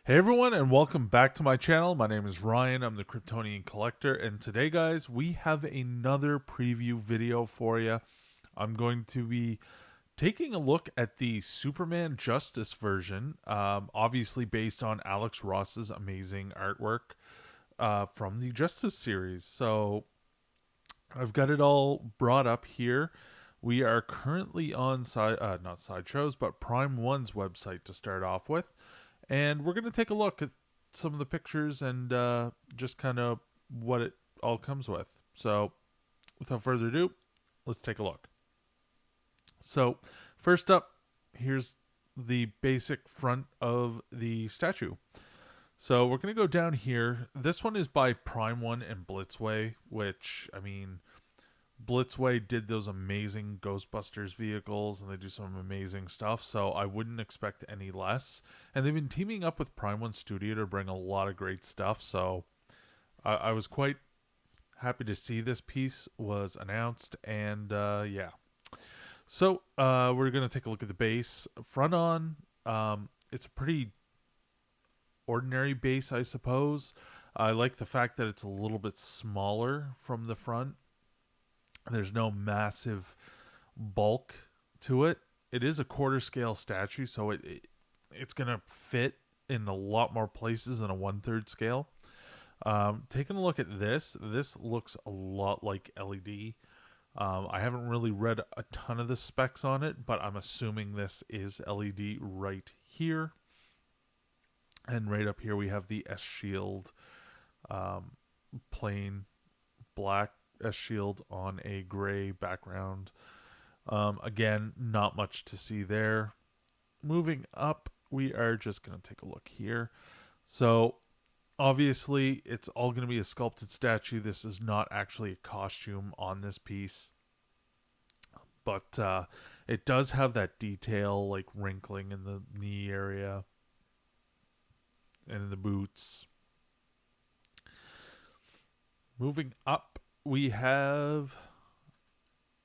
Hey everyone, and welcome back to my channel. My name is Ryan. I'm the Kryptonian Collector, and today, guys, we have another preview video for you. I'm going to be taking a look at the Superman Justice version, obviously based on Alex Ross's amazing artwork from the Justice series. So I've got it all brought up here. We are currently on not Sideshows, but Prime One's website to start off with, and we're going to take a look at some of the pictures and just kind of what it all comes with. So, without further ado, let's take a look. So, first up, here's the basic front of the statue. So, we're going to go down here. This one is by Prime One and Blitzway, which, I mean, Blitzway did those amazing Ghostbusters vehicles and they do some amazing stuff, so I wouldn't expect any less. And they've been teaming up with Prime One Studio to bring a lot of great stuff, so I was quite happy to see this piece was announced. And yeah. So we're going to take a look at the base. Front on, it's a pretty ordinary base, I suppose. I like the fact that it's a little bit smaller from the front. There's no massive bulk to it. It is a quarter scale statue, so it's gonna fit in a lot more places than a 1/3 scale. Taking a look at this looks a lot like LED. I haven't really read a ton of the specs on it, but I'm assuming this is LED right here. And right up here we have the S Shield, plain black S Shield on a gray background. Again, not much to see there. Moving up, we are just going to take a look here. So, obviously, it's all going to be a sculpted statue. This is not actually a costume on this piece. But it does have that detail, like wrinkling in the knee area and in the boots. Moving up, we have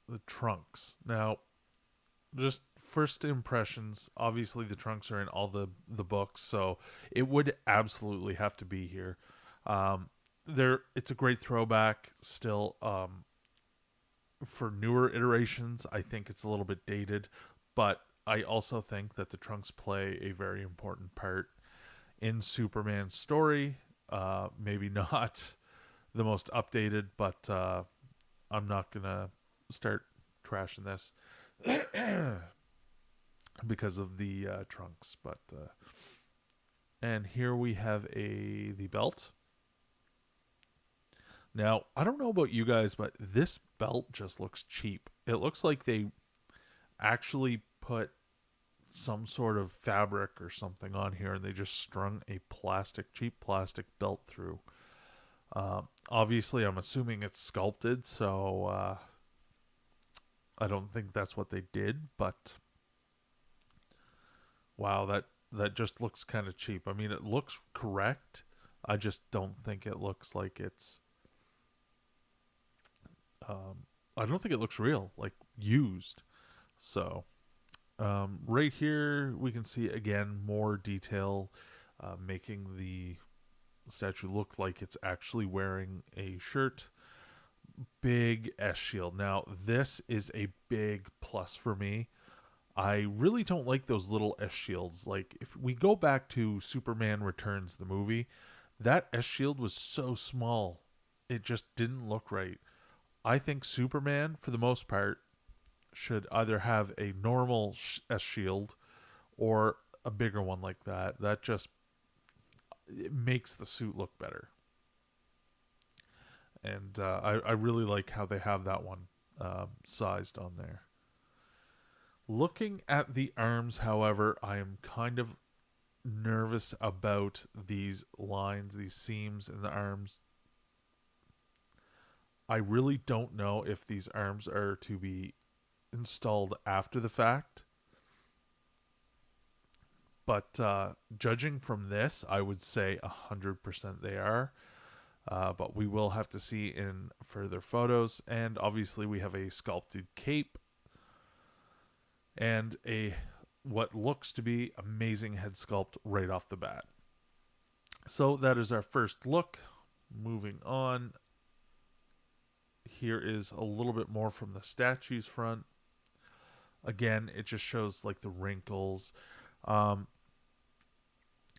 the trunks. Now, just first impressions, obviously the trunks are in all the books, so it would absolutely have to be here. There it's a great throwback still. For newer iterations, I think it's a little bit dated, but I also think that the trunks play a very important part in Superman's story. Maybe not the most updated, but I'm not gonna start trashing this because of the trunks. But and here we have the belt. Now I don't know about you guys, but this belt just looks cheap. It looks like they actually put some sort of fabric or something on here, and they just strung a cheap plastic belt through. Obviously, I'm assuming it's sculpted, so I don't think that's what they did. But wow, that just looks kind of cheap. I mean, it looks correct. I just don't think it looks like it's. I don't think it looks real, like used. So right here, we can see again more detail, making the statue look like it's actually wearing a shirt. Big S shield. Now, this is a big plus for me. I really don't like those little S shields. Like, if we go back to Superman Returns, the movie, that S shield was so small. It just didn't look right. I think Superman, for the most part, should either have a normal S shield or a bigger one like that. That just it makes the suit look better. And I really like how they have that one sized on there. Looking at the arms, however, I am kind of nervous about these lines, these seams in the arms. I really don't know if these arms are to be installed after the fact. But judging from this, I would say 100% they are. But we will have to see in further photos. And obviously, we have a sculpted cape and a what looks to be amazing head sculpt right off the bat. So that is our first look. Moving on, here is a little bit more from the statue's front. Again, it just shows like the wrinkles. Um,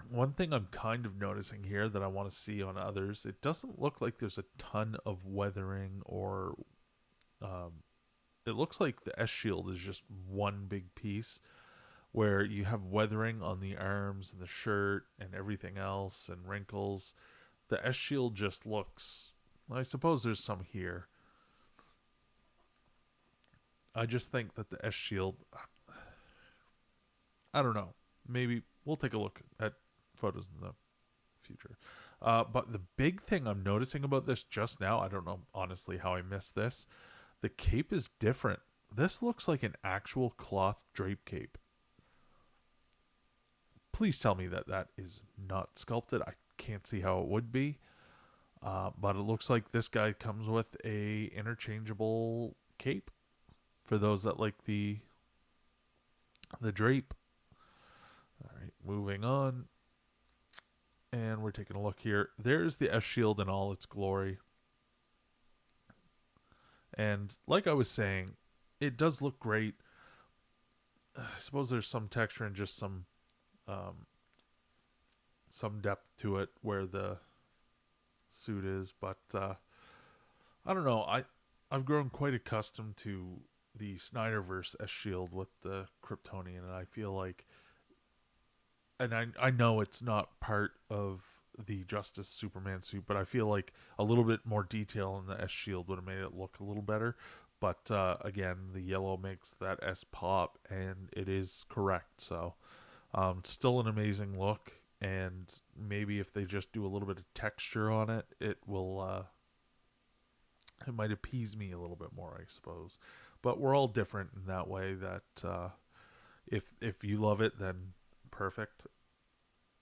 One thing I'm kind of noticing here that I want to see on others, it doesn't look like there's a ton of weathering or um, it looks like the S shield is just one big piece where you have weathering on the arms and the shirt and everything else and wrinkles. The S shield just looks, I suppose there's some here. I just think that the S shield, I don't know. Maybe we'll take a look at photos in the future. But the big thing I'm noticing about this just now, I don't know honestly how I missed this. The cape is different. This looks like an actual cloth drape cape. Please tell me that that is not sculpted. I can't see how it would be. But it looks like this guy comes with a interchangeable cape for those that like the drape. All right, moving on. And we're taking a look here. There's the S shield in all its glory. And like I was saying, it does look great. I suppose there's some texture and just um, some depth to it where the suit is, but I don't know. I've grown quite accustomed to the Snyderverse S shield with the Kryptonian, and I feel like, and I know it's not part of the Justice Superman suit, but I feel like a little bit more detail in the S shield would have made it look a little better. But again, the yellow makes that S pop, and it is correct. So, still an amazing look, and maybe if they just do a little bit of texture on it, it will. It might appease me a little bit more, I suppose. But we're all different in that way. That if you love it, then perfect.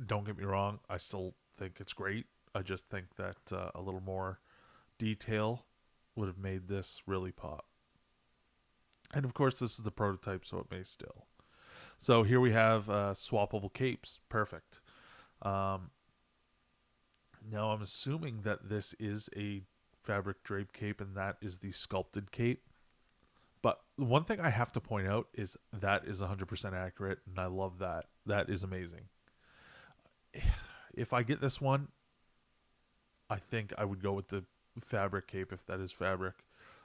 Don't get me wrong. I still think it's great. I just think that a little more detail would have made this really pop. And of course, this is the prototype, so it may still. So here we have swappable capes. Perfect. Um, Now I'm assuming that this is a fabric drape cape and that is the sculpted cape. But one thing I have to point out is that is 100% accurate, and I love that. That is amazing. If I get this one, I think I would go with the fabric cape if that is fabric.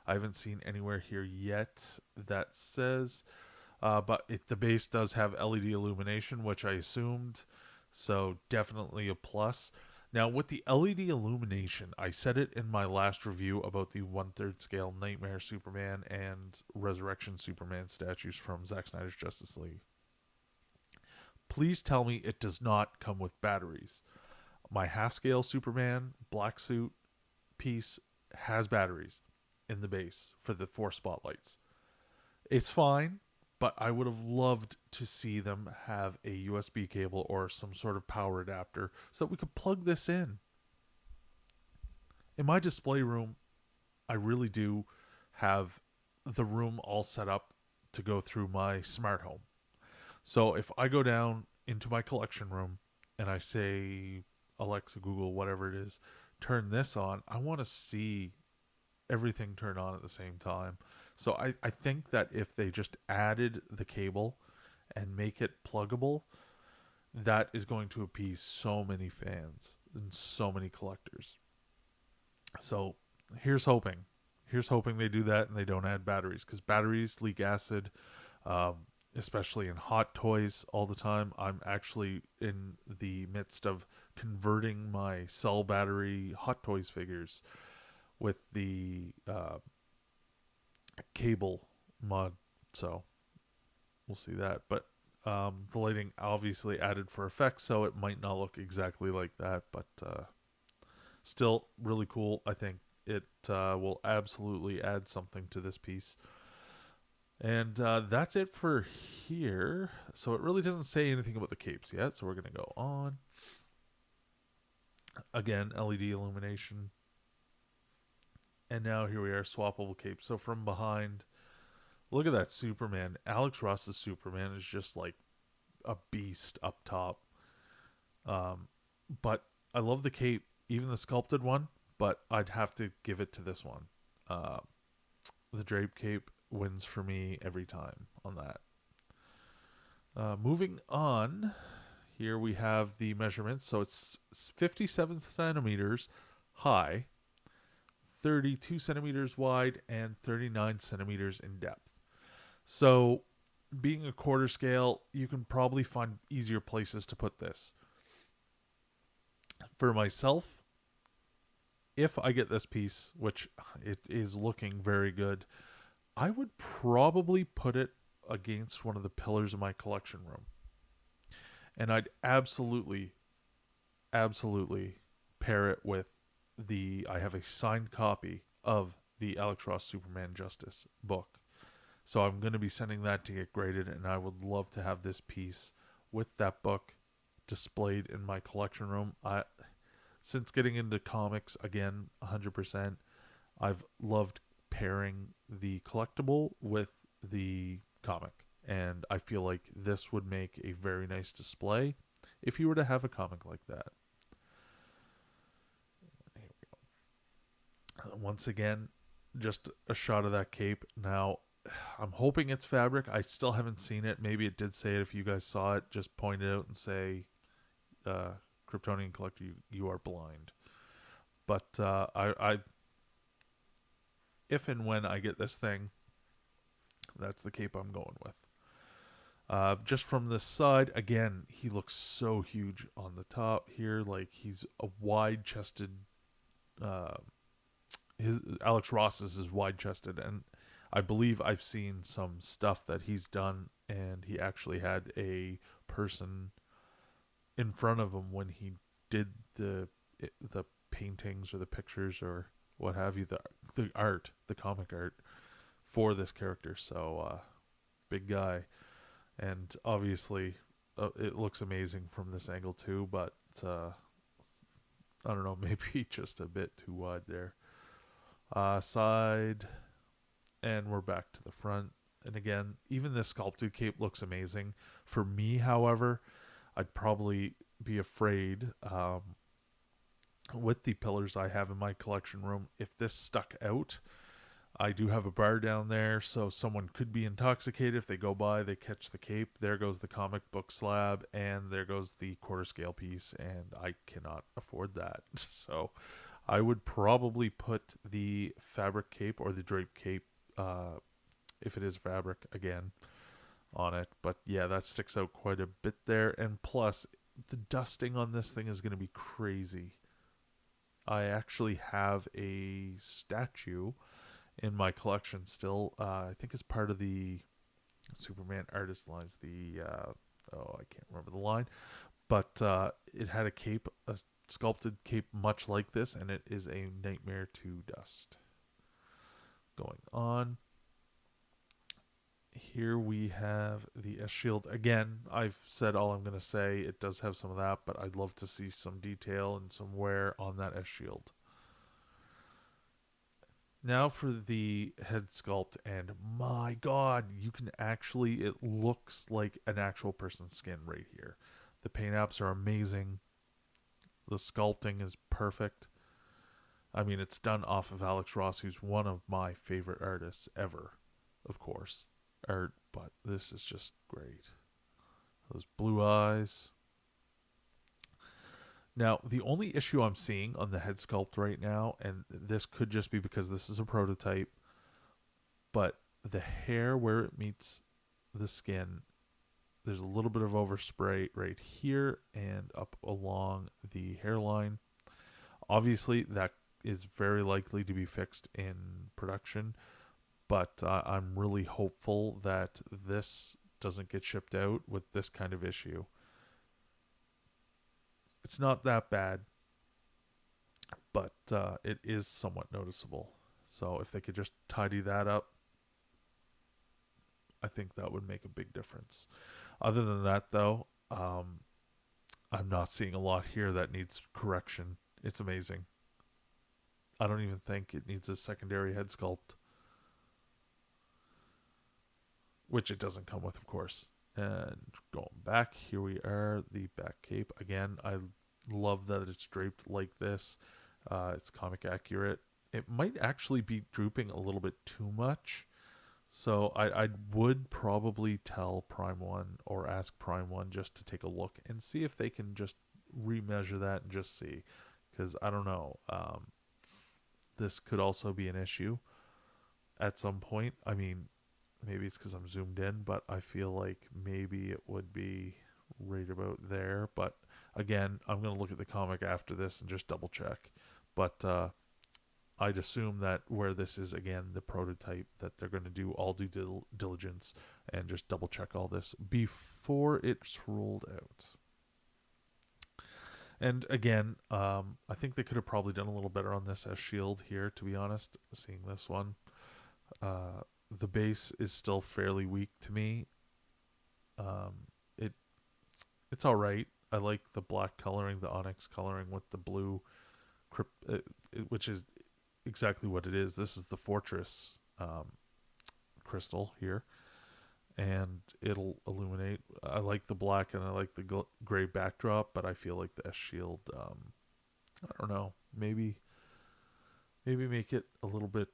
I haven't seen anywhere here yet that says, but the base does have LED illumination, which I assumed, so definitely a plus. Now, with the LED illumination, I said it in my last review about the 1/3 scale Nightmare Superman and Resurrection Superman statues from Zack Snyder's Justice League. Please tell me it does not come with batteries. My half scale Superman black suit piece has batteries in the base for the 4 spotlights. It's fine, but I would have loved to see them have a USB cable or some sort of power adapter so that we could plug this in. In my display room, I really do have the room all set up to go through my smart home. So if I go down into my collection room and I say, Alexa, Google, whatever it is, turn this on, I want to see everything turn on at the same time. So I think that if they just added the cable and make it pluggable, that is going to appease so many fans and so many collectors. So here's hoping. Here's hoping they do that and they don't add batteries, because batteries leak acid, especially in hot toys all the time. I'm actually in the midst of converting my cell battery hot toys figures with the cable mod, so we'll see that. But the lighting obviously added for effect, so it might not look exactly like that, but still really cool. I think it will absolutely add something to this piece. And that's it for here. So it really doesn't say anything about the capes yet, so we're going to go on. Again, LED illumination. And now here we are, swappable cape. So from behind, look at that Superman. Alex Ross's Superman is just like a beast up top. But I love the cape, even the sculpted one, but I'd have to give it to this one. Uh, the drape cape wins for me every time on that. Moving on, here we have the measurements. So it's 57 centimeters high, 32 centimeters wide, and 39 centimeters in depth. So, being a quarter scale, you can probably find easier places to put this. For myself, if I get this piece, which it is looking very good, I would probably put it against one of the pillars of my collection room. And I'd absolutely pair it with I have a signed copy of the Alex Ross Superman Justice book. So I'm going to be sending that to get graded, and I would love to have this piece with that book displayed in my collection room. Since getting into comics again, 100%, I've loved pairing the collectible with the comic, and I feel like this would make a very nice display if you were to have a comic like that. Once again, just a shot of that cape. Now, I'm hoping it's fabric. I still haven't seen it. Maybe it did say it. If you guys saw it, just point it out and say, Kryptonian Collector, you are blind. But if and when I get this thing, that's the cape I'm going with. Just from this side, again, he looks so huge on the top here. Like he's a wide-chested. His Alex Ross's is wide-chested, and I believe I've seen some stuff that he's done, and he actually had a person in front of him when he did the paintings or the pictures or what have you, the art, the comic art for this character. So big guy, and obviously it looks amazing from this angle too. But I don't know, maybe just a bit too wide there. Side, and we're back to the front. And again, even this sculpted cape looks amazing. For me, however, I'd probably be afraid with the pillars I have in my collection room. If this stuck out, I do have a bar down there, so someone could be intoxicated. If they go by, they catch the cape. There goes the comic book slab, and there goes the quarter scale piece, and I cannot afford that. So I would probably put the fabric cape or the drape cape, if it is fabric, again, on it. But yeah, that sticks out quite a bit there. And plus, the dusting on this thing is going to be crazy. I actually have a statue in my collection still. I think it's part of the Superman artist lines. I can't remember the line, but it had a cape, a sculpted cape much like this, and it is a nightmare to dust. Going on. Here we have the S shield. Again, I've said all I'm going to say. It does have some of that, but I'd love to see some detail and some wear on that S shield. Now for the head sculpt, and my god, you can actually, it looks like an actual person's skin right here. The paint apps are amazing. The sculpting is perfect. I mean, it's done off of Alex Ross, who's one of my favorite artists ever, of course. But this is just great. Those blue eyes. Now, the only issue I'm seeing on the head sculpt right now, and this could just be because this is a prototype, but the hair where it meets the skin, there's a little bit of overspray right here and up along the hairline. Obviously, that is very likely to be fixed in production, but I'm really hopeful that this doesn't get shipped out with this kind of issue. It's not that bad, but it is somewhat noticeable. So if they could just tidy that up, I think that would make a big difference. Other than that, though, I'm not seeing a lot here that needs correction. It's amazing. I don't even think it needs a secondary head sculpt, which it doesn't come with, of course. And going back, here we are, the back cape. Again, I love that it's draped like this. It's comic accurate. It might actually be drooping a little bit too much. So I would probably tell Prime One or ask Prime One just to take a look and see if they can just remeasure that and just see, because I don't know. This could also be an issue at some point. I mean, maybe it's because I'm zoomed in, but I feel like maybe it would be right about there. But again, I'm gonna look at the comic after this and just double check. But I'd assume that where this is again the prototype, that they're going to do all due diligence and just double check all this before it's rolled out. And again, I think they could have probably done a little better on this as Shield here. To be honest, seeing this one, the base is still fairly weak to me. It it's all right. I like the black coloring, the onyx coloring with the blue, which is exactly what it is. This is the Fortress crystal here, and it'll illuminate. I like the black and I like the gray backdrop, but I feel like the S Shield, I don't know, maybe make it a little bit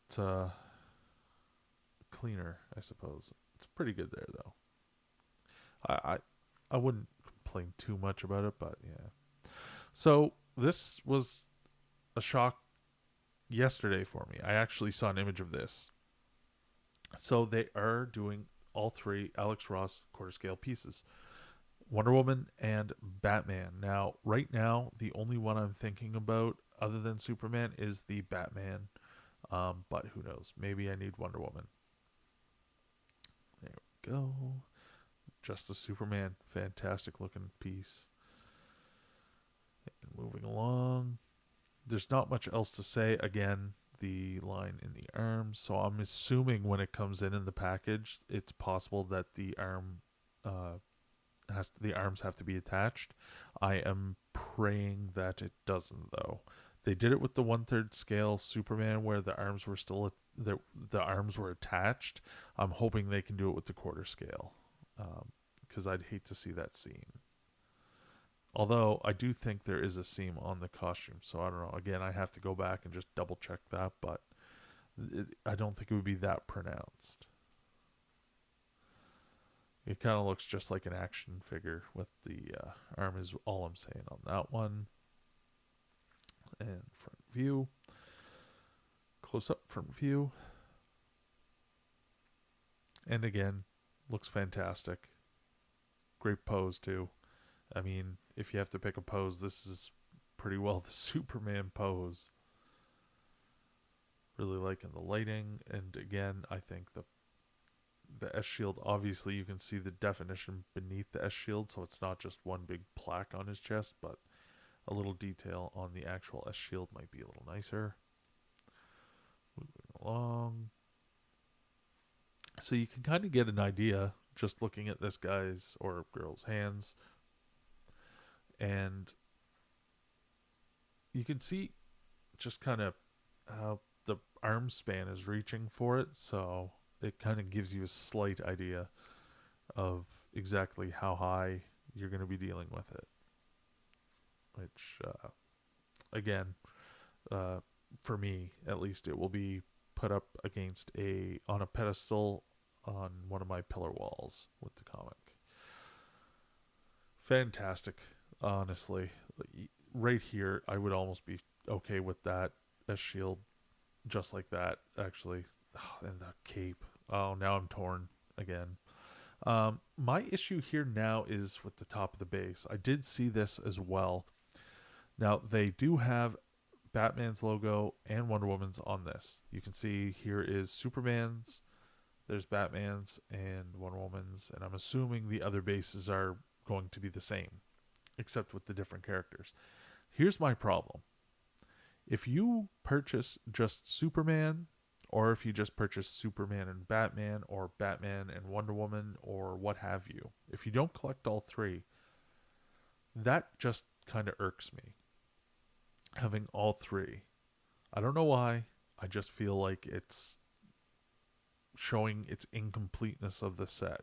cleaner, I suppose. It's pretty good there though. I wouldn't complain too much about it, but yeah. So this was a shock yesterday for me. I actually saw an image of this. So they are doing all three Alex Ross quarter scale pieces, Wonder Woman and Batman. Now, right now, the only one I'm thinking about other than Superman is the Batman. But who knows? Maybe I need Wonder Woman. There we go. Justice Superman, fantastic looking piece. And moving along, there's not much else to say. Again, the line in the arm. So I'm assuming when it comes in the package, it's possible that the the arms have to be attached. I am praying that it doesn't though. They did it with the 1/3 scale Superman where the arms were still the arms were attached. I'm hoping they can do it with the quarter scale, because I'd hate to see that seam. Although I do think there is a seam on the costume, so I don't know. Again, I have to go back and just double check that, but I don't think it would be that pronounced. It kind of looks just like an action figure with the arm is all I'm saying on that one. And front view, close up front view. And again, looks fantastic. Great pose too. I mean, if you have to pick a pose, this is pretty well the Superman pose. Really liking the lighting, and again, I think the S shield. Obviously, you can see the definition beneath the S shield, so it's not just one big plaque on his chest, but a little detail on the actual S shield might be a little nicer. Moving along, so you can kind of get an idea just looking at this guy's or girl's hands, and you can see just kind of how the arm span is reaching for it, so it kind of gives you a slight idea of exactly how high you're going to be dealing with it, which again, for me at least, it will be put up against on a pedestal on one of my pillar walls with the comic. Fantastic, honestly. Right here, I would almost be okay with that as shield, just like that. Actually, and the cape. Oh, now I'm torn again. My issue here now is with the top of the base. I did see this as well. Now they do have Batman's logo and Wonder Woman's on this. You can see here is Superman's, there's Batman's and Wonder Woman's, and I'm assuming the other bases are going to be the same, except with the different characters. Here's my problem. If you purchase just Superman, or if you just purchase Superman and Batman, or Batman and Wonder Woman, or what have you, if you don't collect all three, that just kind of irks me. Having all three. I don't know why. I just feel like it's showing its incompleteness of the set.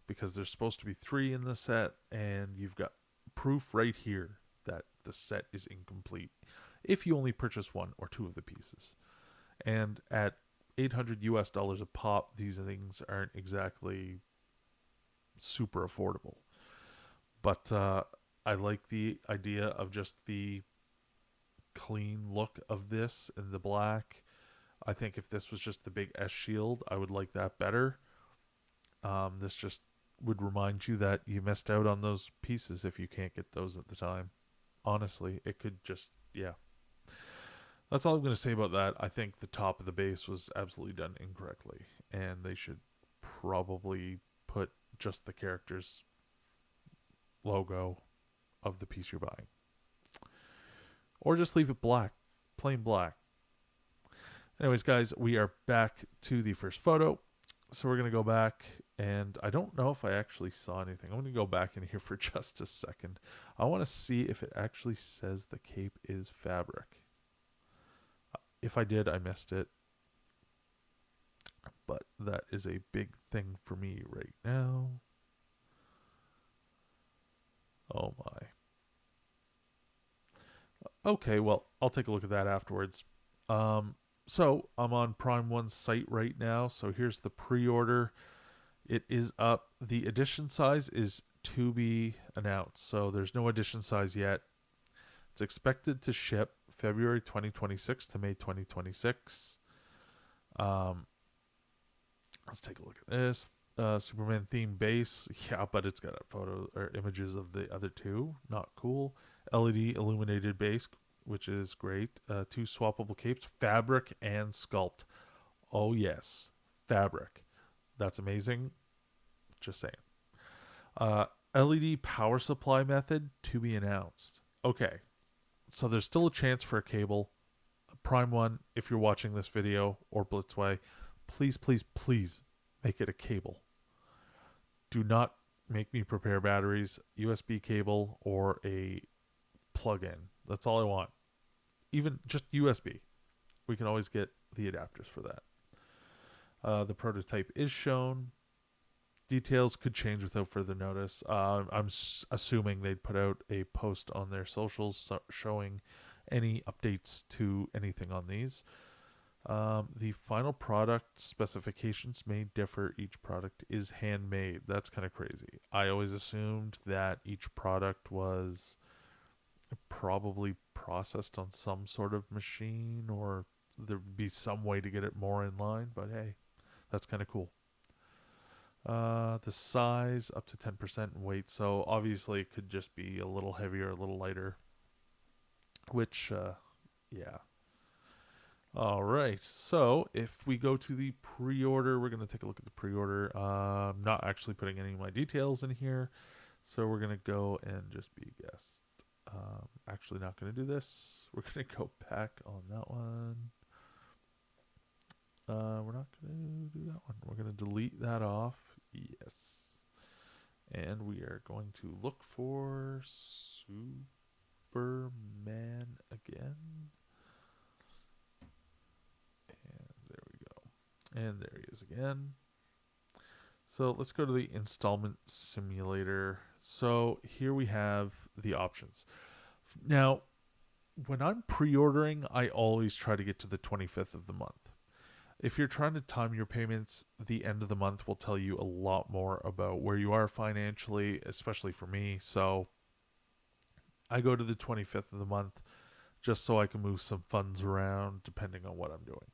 Because there's supposed to be three in the set, and you've got proof right here that the set is incomplete if you only purchase one or two of the pieces. And at $800 a pop, these things aren't exactly super affordable. But I like the idea of just the clean look of this in the black. I think if this was just the big S shield, I would like that better. This just would remind you that you missed out on those pieces if you can't get those at the time. Honestly, it could just, yeah. That's all I'm going to say about that. I think the top of the base was absolutely done incorrectly, and they should probably put just the character's logo of the piece you're buying. Or just leave it black, plain black. Anyways, guys, we are back to the first photo. So we're going to go back, and I don't know if I actually saw anything. I'm going to go back in here for just a second. I want to see if it actually says the cape is fabric. If I did, I missed it. But that is a big thing for me right now. Oh my. Okay, well, I'll take a look at that afterwards. So I'm on Prime One's site right now. So here's the pre-order. It is up. The edition size is to be announced. So there's no edition size yet. It's expected to ship February 2026 to May 2026. Let's take a look at this. Superman theme base. Yeah, but it's got a photo or images of the other two. Not cool. LED illuminated base, which is great. Two swappable capes, fabric and sculpt. Oh yes, fabric. That's amazing. Just saying. LED power supply method to be announced. Okay, so there's still a chance for a cable. Prime One, if you're watching this video, or Blitzway, please, please, please make it a cable. Do not make me prepare batteries, USB cable, or a plug-in. That's all I want. Even just USB. We can always get the adapters for that. The prototype is shown. Details could change without further notice. I'm assuming they'd put out a post on their socials showing any updates to anything on these. The final product specifications may differ. Each product is handmade. That's kind of crazy. I always assumed that each product was probably processed on some sort of machine, or there'd be some way to get it more in line, but hey, that's kind of cool. The size up to 10% in weight, so obviously it could just be a little heavier, a little lighter, which yeah. All right, so if we go to the pre-order, we're going to take a look at the pre-order. I'm not actually putting any of my details in here, so we're going to go and just be a guest. Actually not going to do this. We're going to go back on that one. We're not going to do that one. We're going to delete that off. Yes. And we are going to look for Superman again. And there we go. And there he is again. So let's go to the installment simulator. So here we have the options. Now, when I'm pre-ordering, I always try to get to the 25th of the month. If you're trying to time your payments, the end of the month will tell you a lot more about where you are financially, especially for me. So I go to the 25th of the month just so I can move some funds around depending on what I'm doing.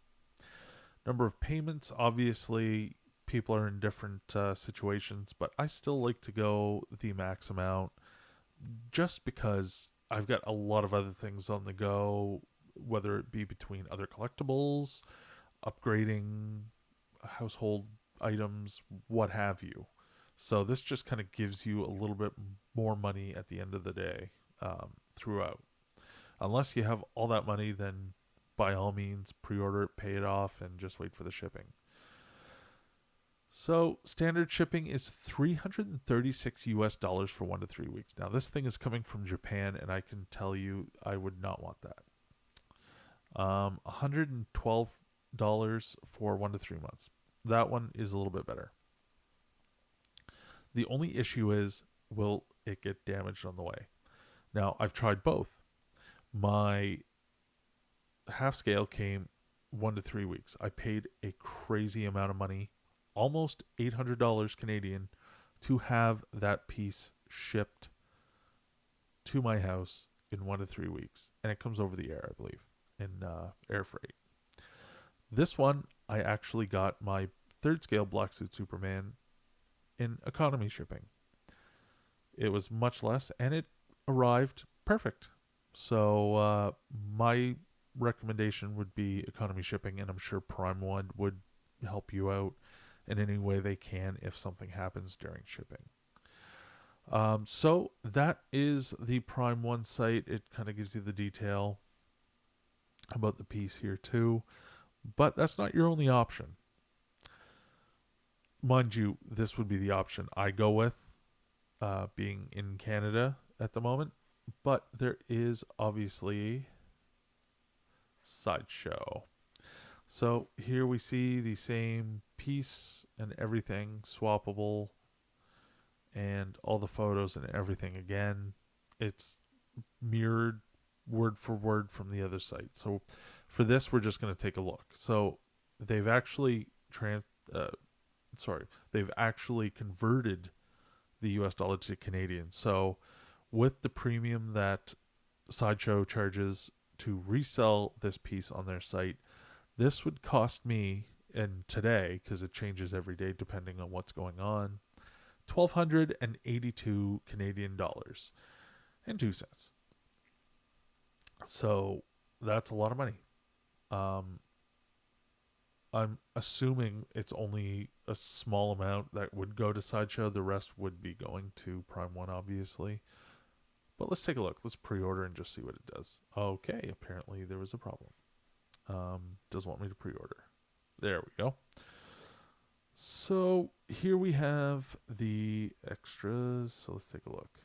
Number of payments, obviously, people are in different situations, but I still like to go the max amount just because I've got a lot of other things on the go, whether it be between other collectibles, upgrading household items, what have you. So this just kind of gives you a little bit more money at the end of the day throughout. Unless you have all that money, then by all means pre-order it, pay it off, and just wait for the shipping. So standard shipping is $336 for 1 to 3 weeks. Now this thing is coming from Japan, and I can tell you I would not want that. $112 for 1 to 3 months. That one is a little bit better. The only issue is, will it get damaged on the way? Now, I've tried both. My half scale came 1 to 3 weeks. I paid a crazy amount of money, almost $800 Canadian, to have that piece shipped to my house in 1 to 3 weeks. And it comes over the air, I believe, in air freight. This one, I actually got my third scale Black Suit Superman in economy shipping. It was much less, and it arrived perfect. So my recommendation would be economy shipping, and I'm sure Prime One would help you out in any way they can if something happens during shipping. So that is the Prime One site. It kind of gives you the detail about the piece here too, but that's not your only option. Mind you, this would be the option I go with, being in Canada at the moment. But there is obviously Sideshow. So here we see the same piece and everything swappable, and all the photos and everything again. It's mirrored word for word from the other site. So for this, we're just going to take a look. So they've actually they've actually converted the US dollar to Canadian. So with the premium that Sideshow charges to resell this piece on their site, this would cost me, and today, because it changes every day depending on what's going on, 1,282 Canadian dollars and 2 cents. So that's a lot of money. I'm assuming it's only a small amount that would go to Sideshow. The rest would be going to Prime One, obviously. But let's take a look. Let's pre-order and just see what it does. Okay, apparently there was a problem. Doesn't want me to pre-order. There we go. So here we have the extras. So let's take a look.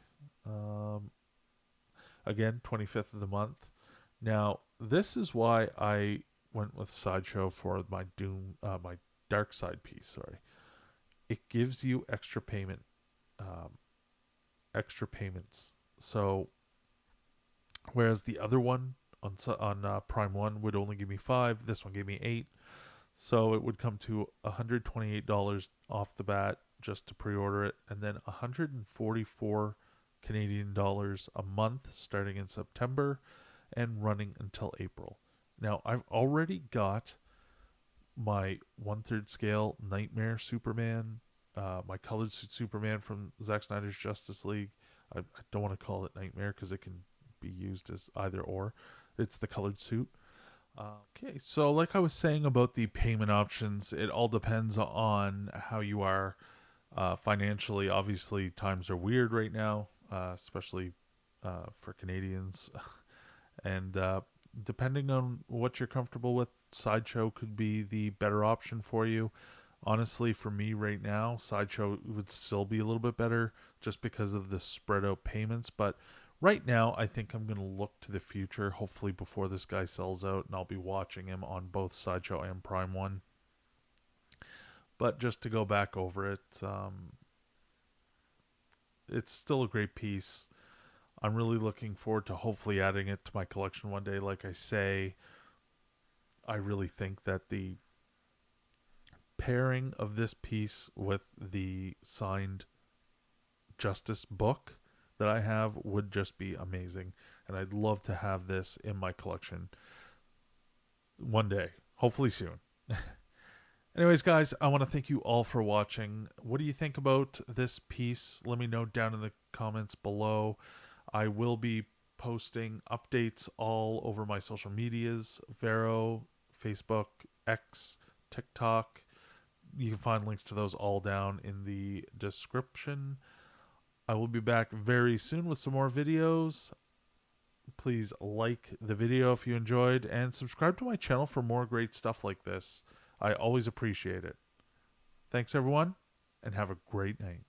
Again, 25th of the month. Now, this is why I went with Sideshow for my my Dark Side piece. Sorry, it gives you extra payments. So, whereas the other one on Prime One would only give me 5, this one gave me 8. So it would come to $128 off the bat just to pre-order it, and then 144 Canadian dollars a month starting in September and running until April. Now I've already got my 1/3 scale Nightmare Superman, my colored suit Superman from Zack Snyder's Justice League. I don't want to call it Nightmare because it can be used as either or. It's the colored suit. Okay, so like I was saying about the payment options, it all depends on how you are financially. Obviously, times are weird right now, especially for Canadians. And depending on what you're comfortable with, Sideshow could be the better option for you. Honestly, for me right now, Sideshow would still be a little bit better just because of the spread out payments. But right now, I think I'm going to look to the future, hopefully before this guy sells out, and I'll be watching him on both Sideshow and Prime One. But just to go back over it, it's still a great piece. I'm really looking forward to hopefully adding it to my collection one day. Like I say, I really think that the pairing of this piece with the signed Justice book that I have would just be amazing. And I'd love to have this in my collection one day, hopefully soon. Anyways, guys, I want to thank you all for watching. What do you think about this piece? Let me know down in the comments below. I will be posting updates all over my social medias, Vero, Facebook, X, TikTok. You can find links to those all down in the description. I will be back very soon with some more videos. Please like the video if you enjoyed, and subscribe to my channel for more great stuff like this. I always appreciate it. Thanks, everyone, and have a great night.